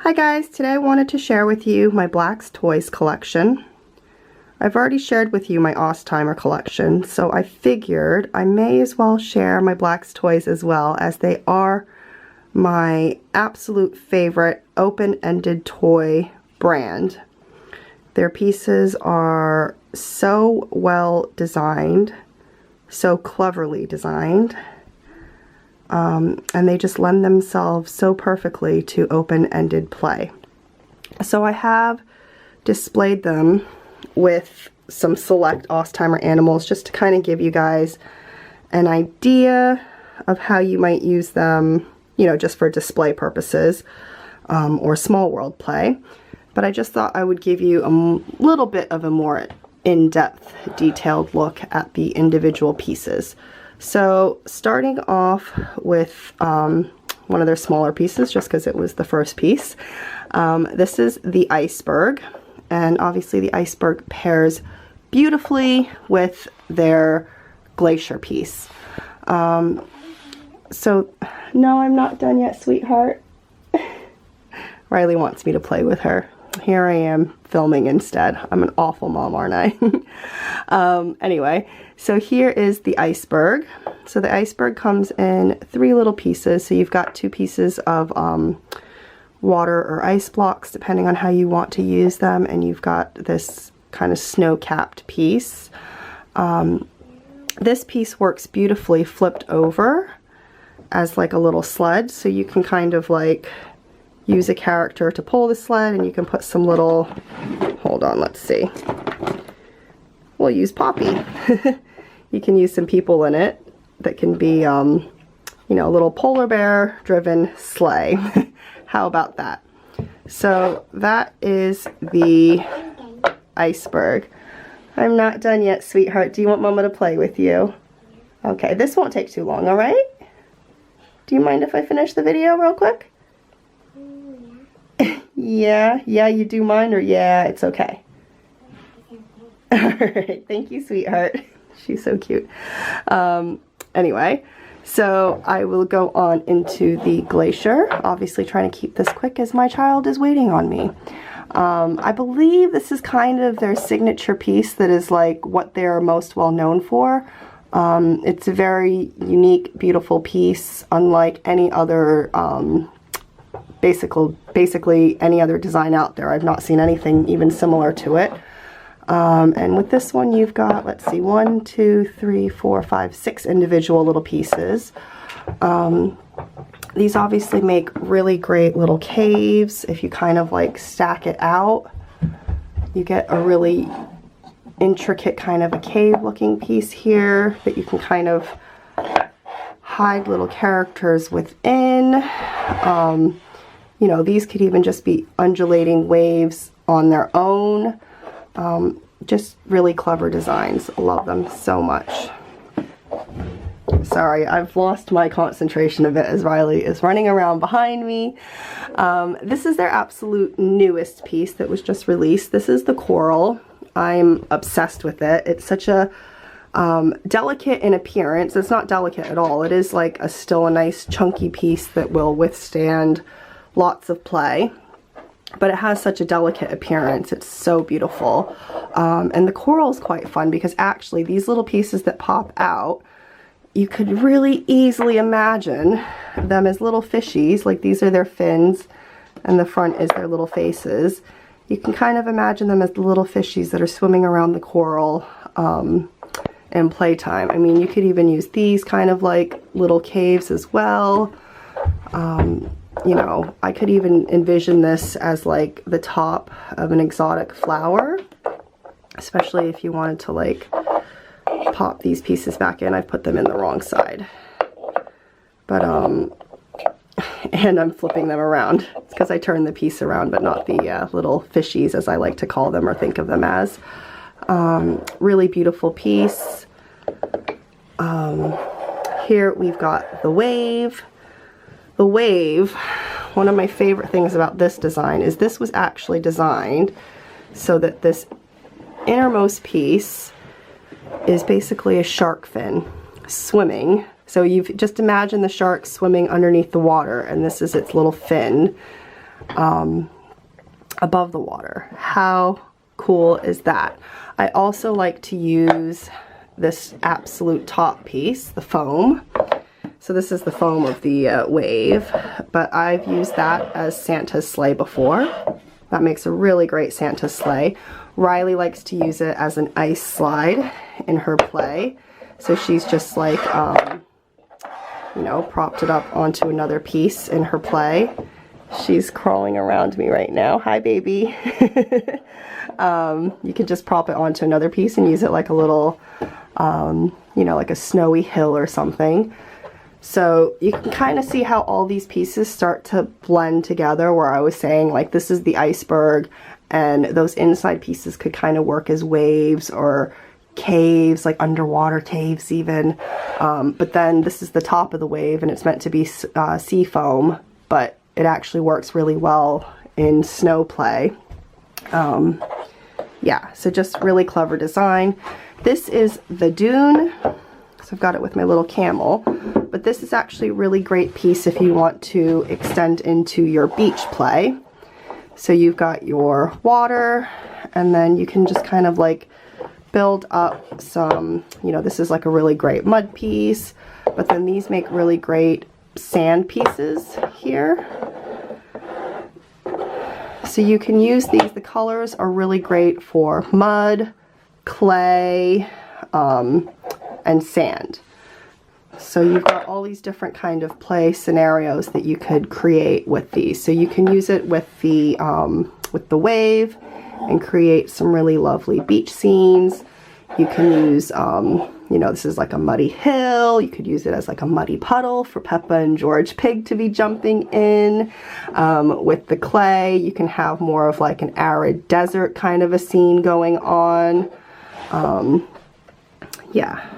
Hi guys, today I wanted to share with you my Black's Toys collection. I've already shared with you my Ostimer collection, so I figured I may as well share my Black's Toys as well, as they are my absolute favorite open-ended toy brand. Their pieces are so well designed, so cleverly designed, and they just lend themselves so perfectly to open-ended play. So I have displayed them with some select Ostimer animals just to kind of give you guys an idea of how you might use them, you know, just for display purposes or small world play. But I just thought I would give you a little bit of a more in-depth, detailed look at the individual pieces. So starting off with one of their smaller pieces, just because it was the first piece. This is the iceberg, and obviously the iceberg pairs beautifully with their glacier piece. So no, I'm not done yet, sweetheart. Riley wants me to play with her. Here I am filming instead. I'm an awful mom, aren't I? Anyway, so here is the iceberg. So the iceberg comes in 3 little pieces. So you've got 2 pieces of water or ice blocks, depending on how you want to use them. And you've got this kind of snow-capped piece. This piece works beautifully flipped over as like a little sled. So you can kind of like use a character to pull the sled, and you can put some little, hold on, let's see. We'll use Poppy. You can use some people in it that can be, you know, a little polar bear driven sleigh. How about that? So that is the iceberg. I'm not done yet, sweetheart. Do you want Mama to play with you? Okay, this won't take too long, all right? Do you mind if I finish the video real quick? Yeah, you do mind, or yeah, it's okay. Alright, thank you, sweetheart. She's so cute. Anyway, so I will go on into the glacier, obviously trying to keep this quick as my child is waiting on me. I believe this is kind of their signature piece that is like what they're most well known for. It's a very unique, beautiful piece, unlike any other basically any other design out there. I've not seen anything even similar to it. And with this one you've got, let's see, 1, 2, 3, 4, 5, 6 individual little pieces. These obviously make really great little caves. If you kind of like stack it out, you get a really intricate kind of a cave looking piece here that you can kind of hide little characters within. You know, these could even just be undulating waves on their own. Just really clever designs. Love them so much. Sorry, I've lost my concentration a bit as Riley is running around behind me. This is their absolute newest piece that was just released. This is the coral. I'm obsessed with it. It's such a delicate in appearance. It's not delicate at all. It is like still a nice chunky piece that will withstand lots of play, but it has such a delicate appearance. It's so beautiful. And the coral is quite fun because actually these little pieces that pop out, you could really easily imagine them as little fishies. Like these are their fins and the front is their little faces. You can kind of imagine them as the little fishies that are swimming around the coral in playtime. I mean, you could even use these kind of like little caves as well. You know, I could even envision this as like the top of an exotic flower, especially if you wanted to like pop these pieces back in. I've put them in the wrong side, but and I'm flipping them around. It's because I turned the piece around, but not the little fishies as I like to call them or think of them as. Really beautiful piece. Here we've got the wave. The wave, one of my favorite things about this design is this was actually designed so that this innermost piece is basically a shark fin swimming. So you've just imagine the shark swimming underneath the water, and this is its little fin. above the water. How cool is that? I also like to use this absolute top piece, the foam. So this is the foam of the wave, but I've used that as Santa's sleigh before. That makes a really great Santa sleigh. Riley likes to use it as an ice slide in her play. So she's just like, you know, propped it up onto another piece in her play. She's crawling around me right now. Hi, baby. You can just prop it onto another piece and use it like a little, you know, like a snowy hill or something. So you can kind of see how all these pieces start to blend together, where I was saying like this is the iceberg and those inside pieces could kind of work as waves or caves, like underwater caves even. But then this is the top of the wave and it's meant to be sea foam, but it actually works really well in snow play. Yeah, so just really clever design. This is the Dune. So I've got it with my little camel, but this is actually a really great piece if you want to extend into your beach play. So you've got your water, and then you can just kind of like build up some, you know, this is like a really great mud piece, but then these make really great sand pieces here. So you can use these, the colors are really great for mud, clay, and sand. So you've got all these different kind of play scenarios that you could create with these. So you can use it with the wave and create some really lovely beach scenes. You can use, you know, this is like a muddy hill. You could use it as like a muddy puddle for Peppa and George Pig to be jumping in. With the clay, you can have more of like an arid desert kind of a scene going on. Yeah.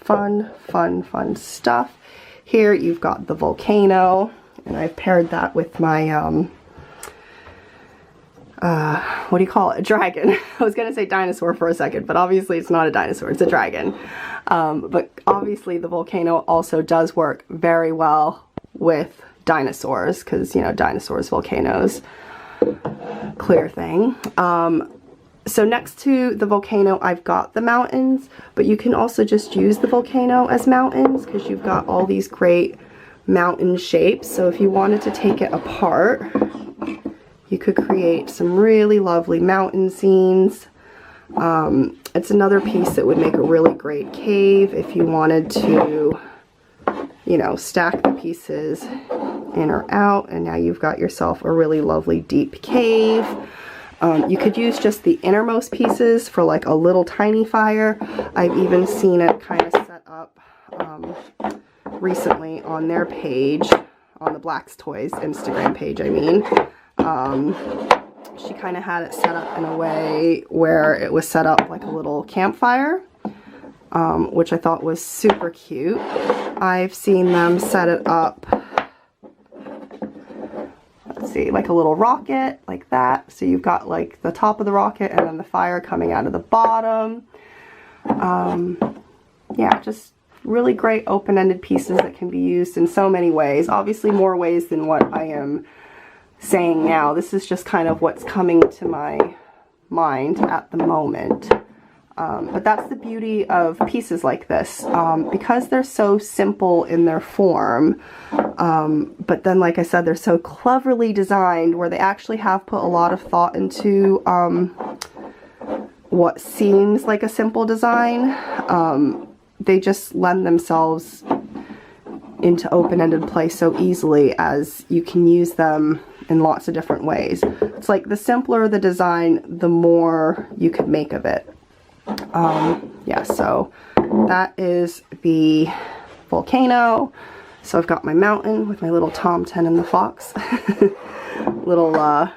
Fun stuff. Here you've got the volcano, and I've paired that with my, what do you call it? A dragon. I was going to say dinosaur for a second, but obviously it's not a dinosaur, it's a dragon. But obviously the volcano also does work very well with dinosaurs, because, you know, dinosaurs, volcanoes, clear thing. So next to the volcano, I've got the mountains, but you can also just use the volcano as mountains because you've got all these great mountain shapes. So if you wanted to take it apart, you could create some really lovely mountain scenes. It's another piece that would make a really great cave if you wanted to, you know, stack the pieces in or out, and now you've got yourself a really lovely deep cave. You could use just the innermost pieces for like a little tiny fire. I've even seen it kind of set up recently on their page, on the Black's Toys Instagram page, I mean. She kind of had it set up in a way where it was set up like a little campfire, which I thought was super cute. I've seen them set it up, let's see, like a little rocket, like that. So you've got like the top of the rocket and then the fire coming out of the bottom. Yeah, just really great open-ended pieces that can be used in so many ways. Obviously more ways than what I am saying now. This is just kind of what's coming to my mind at the moment. But that's the beauty of pieces like this, because they're so simple in their form, but then, like I said, they're so cleverly designed where they actually have put a lot of thought into what seems like a simple design. They just lend themselves into open-ended play so easily, as you can use them in lots of different ways. It's like the simpler the design, the more you could make of it. Yeah, so that is the volcano. So I've got my mountain with my little Tom 10 and the fox. Little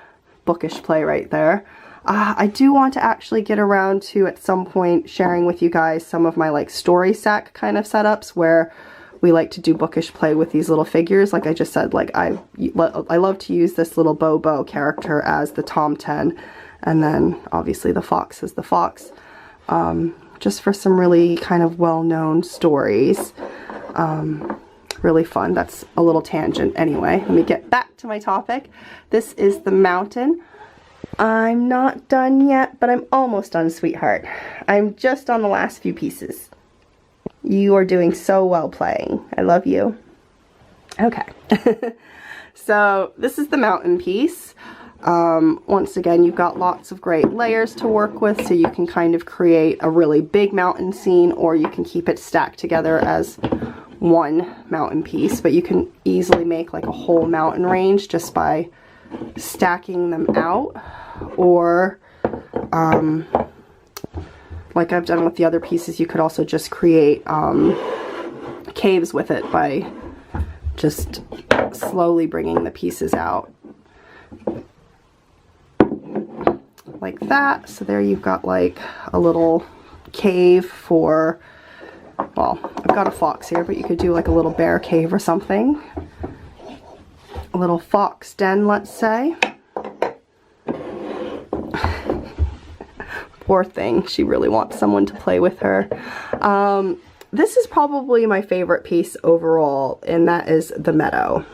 bookish play right there. I do want to actually get around to, at some point, sharing with you guys some of my like story sack kind of setups where we like to do bookish play with these little figures. Like I just said, like I love to use this little Bobo character as the Tom 10, and then obviously the fox is the fox. Just for some really kind of well-known stories. really fun. That's a little tangent anyway. Let me get back to my topic. This is the mountain. I'm not done yet, but I'm almost done, sweetheart. I'm just on the last few pieces. You are doing so well playing. I love you. Okay. So this is the mountain piece. Once again, you've got lots of great layers to work with, so you can kind of create a really big mountain scene, or you can keep it stacked together as one mountain piece, but you can easily make like a whole mountain range just by stacking them out, or like I've done with the other pieces, you could also just create caves with it by just slowly bringing the pieces out like that. So there you've got like a little cave for, well, I've got a fox here, but you could do like a little bear cave or something. A little fox den, let's say. Poor thing, she really wants someone to play with her. This is probably my favorite piece overall, and that is the meadow.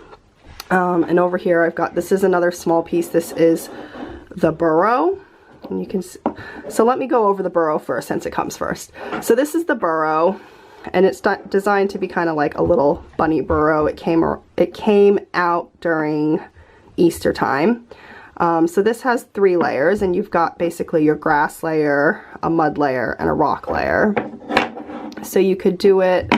And over here I've got, this is another small piece. This is the burrow. And you can see, so let me go over the burrow first since it comes first. So this is the burrow, and it's designed to be kind of like a little bunny burrow. It came out during Easter time. So this has 3 layers, and you've got basically your grass layer, a mud layer, and a rock layer. So you could do it,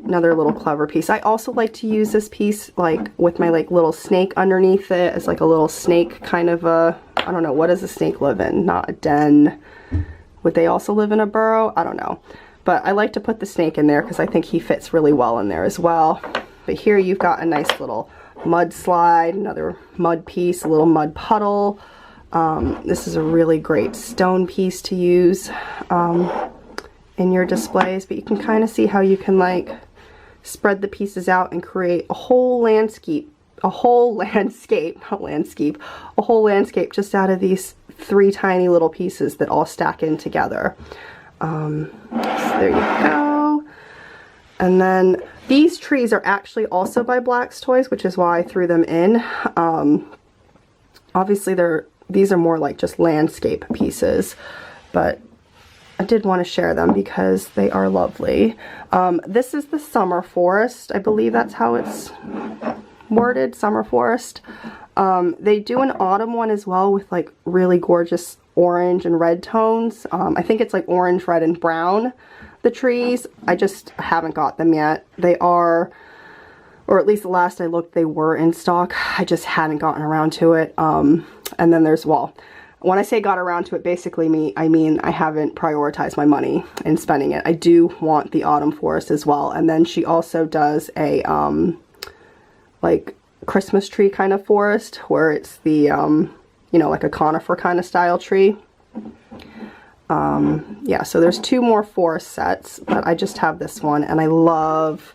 another little clever piece. I also like to use this piece like with my like little snake underneath it as like a little snake kind of a, I don't know, what does a snake live in? Not a den. Would they also live in a burrow? I don't know. But I like to put the snake in there because I think he fits really well in there as well. But here you've got a nice little mud slide, another mud piece, a little mud puddle. This is a really great stone piece to use in your displays, but you can kind of see how you can like spread the pieces out and create a whole landscape, just out of these 3 tiny little pieces that all stack in together. So there you go. And then these trees are actually also by Black's Toys, which is why I threw them in. Obviously these are more like just landscape pieces, but I did want to share them because they are lovely. This is the summer forest. I believe that's how it's worded, summer forest. They do an autumn one as well with like really gorgeous orange and red tones. I think it's like orange, red, and brown, the trees. I just haven't got them yet. They are, or at least the last I looked, they were in stock. I just hadn't gotten around to it. And then there's, well, when I say got around to it, basically I mean I haven't prioritized my money in spending it. I do want the autumn forest as well. And then she also does a like Christmas tree kind of forest where it's the you know, like a conifer kind of style tree. Yeah, so there's 2 more forest sets, but I just have this one, and I love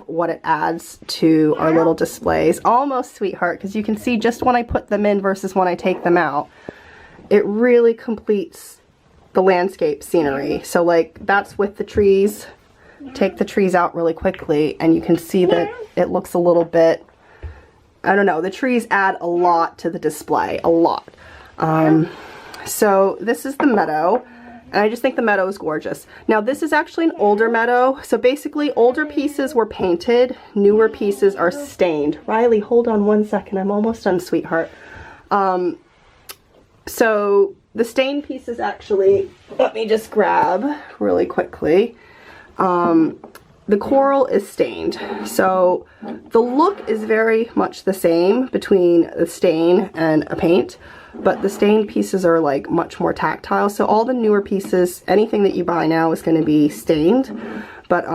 what it adds to our little displays. Almost, sweetheart, because you can see just when I put them in versus when I take them out, it really completes the landscape scenery. So like that's with the trees. Take the trees out really quickly and you can see that it looks a little bit, I don't know, the trees add a lot to the display, a lot. So this is the meadow. And I just think the meadow is gorgeous. Now this is actually an older meadow. So basically older pieces were painted, newer pieces are stained. Riley, hold on one second. I'm almost done, sweetheart. So the stained pieces actually, let me just grab really quickly. The coral is stained. So the look is very much the same between the stain and a paint. But the stained pieces are like much more tactile. So all the newer pieces, anything that you buy now is going to be stained. But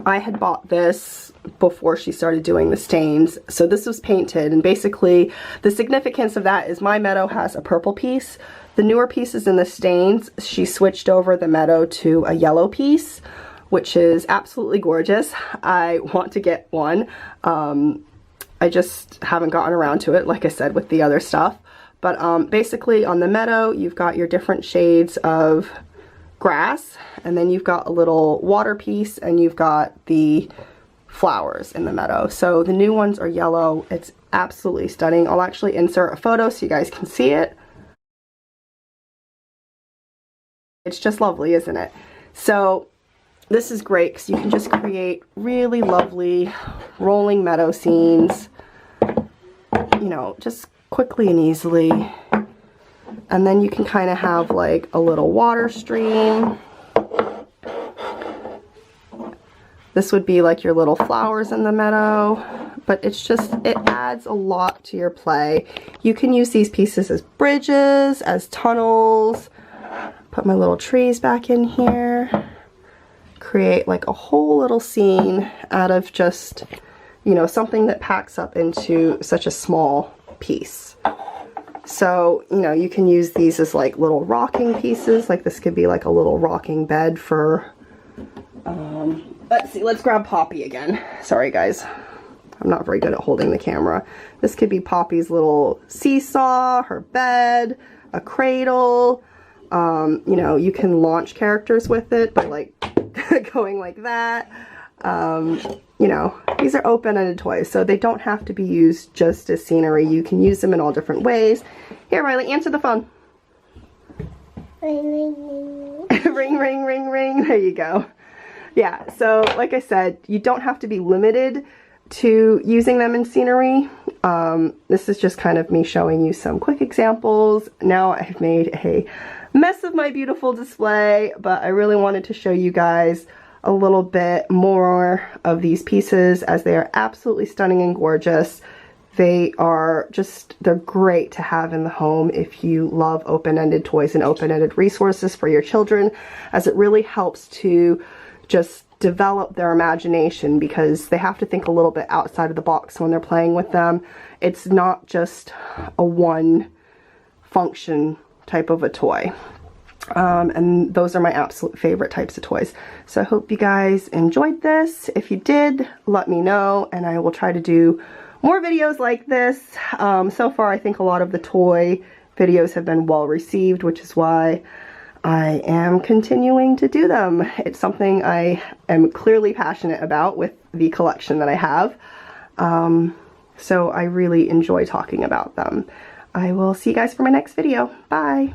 I had bought this before she started doing the stains. So this was painted, and basically the significance of that is my meadow has a purple piece. The newer pieces in the stains, she switched over the meadow to a yellow piece, which is absolutely gorgeous. I want to get one. I just haven't gotten around to it, like I said, with the other stuff. But basically on the meadow, you've got your different shades of grass, and then you've got a little water piece, and you've got the flowers in the meadow. So the new ones are yellow. It's absolutely stunning. I'll actually insert a photo so you guys can see it. It's just lovely, isn't it? So this is great because you can just create really lovely rolling meadow scenes, you know, just quickly and easily. And then you can kind of have like a little water stream. This would be like your little flowers in the meadow, but it's just, it adds a lot to your play. You can use these pieces as bridges, as tunnels. Put my little trees back in here. Create like a whole little scene out of just, you know, something that packs up into such a small piece. So, you know, you can use these as like little rocking pieces. Like this could be like a little rocking bed for, let's see, let's grab Poppy again. Sorry guys, I'm not very good at holding the camera. This could be Poppy's little seesaw, her bed, a cradle. You know, you can launch characters with it by like going like that. You know, these are open-ended toys, so they don't have to be used just as scenery. You can use them in all different ways. Here, Riley, answer the phone. Ring, ring, ring. Ring, ring, ring, ring. There you go. Yeah, so like I said, you don't have to be limited to using them in scenery. This is just kind of me showing you some quick examples. Now I've made a mess of my beautiful display, but I really wanted to show you guys a little bit more of these pieces, as they are absolutely stunning and gorgeous. They are just, they're great to have in the home if you love open-ended toys and open-ended resources for your children, as it really helps to just develop their imagination, because they have to think a little bit outside of the box when they're playing with them. It's not just a one function type of a toy. And those are my absolute favorite types of toys. So I hope you guys enjoyed this. If you did, let me know, and I will try to do more videos like this. So far I think a lot of the toy videos have been well received, which is why I am continuing to do them. It's something I am clearly passionate about with the collection that I have. So I really enjoy talking about them. I will see you guys for my next video. Bye!